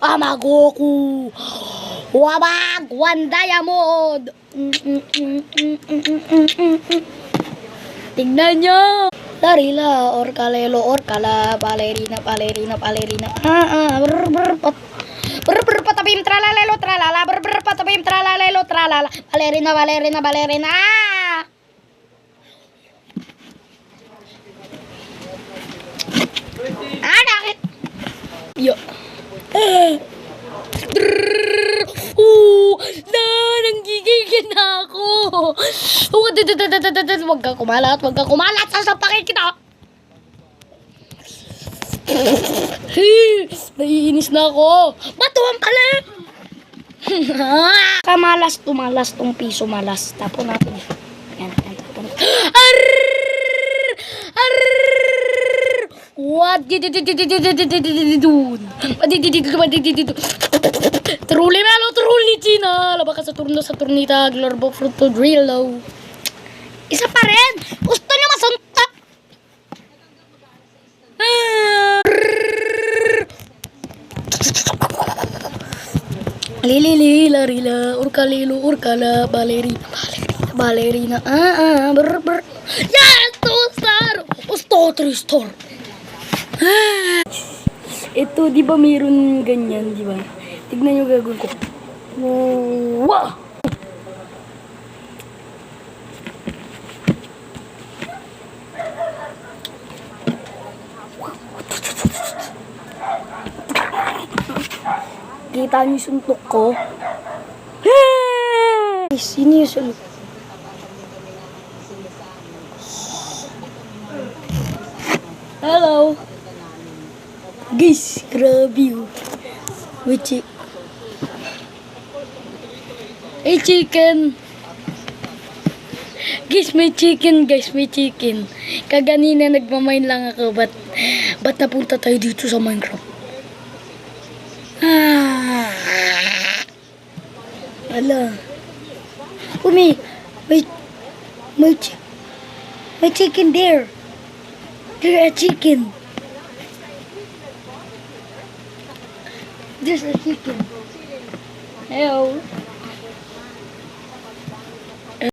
Amagoku. Wabag. One diamond. Tignan nyo. Larila, orkalelo, orkala, balerina, balerina, balerina. Brr, brr, pat. Brr, brr, patapim, tralalelo, tralala. Brr, brr, patapim, tralalelo, tralala. Balerina, balerina, balerina. Nakit. Yo. Nanggigigil na ako. Huwag ka kumalat, sasapakin kita. Naiinis na ako. Batuhan pala. Tumalas tong piso malas. Tapon natin. Yan, tapon. What did it do? Truly malo, truly China. Laba ka sa turno sa turnita. Glorbo fruit to drill. Isa pa rin. Gusto niyo masuntok. Lili, larila, urkalilo, urkala, balerina, balerina, balerina. Brr, brr. Yes, two-star. Star. Ito, di ba mayroon ganyan, di ba? Tignan nyo gagawin ko. Wow! Kita niyo yung suntok ko? Sino yung suntok? Hello! Guys, grabe yun. May chicken. Guys, may chicken. Kaganina nagmamain lang ako. Ba't napunta tayo dito sa Minecraft? Wala. May chicken there. There's a chicken. Hello.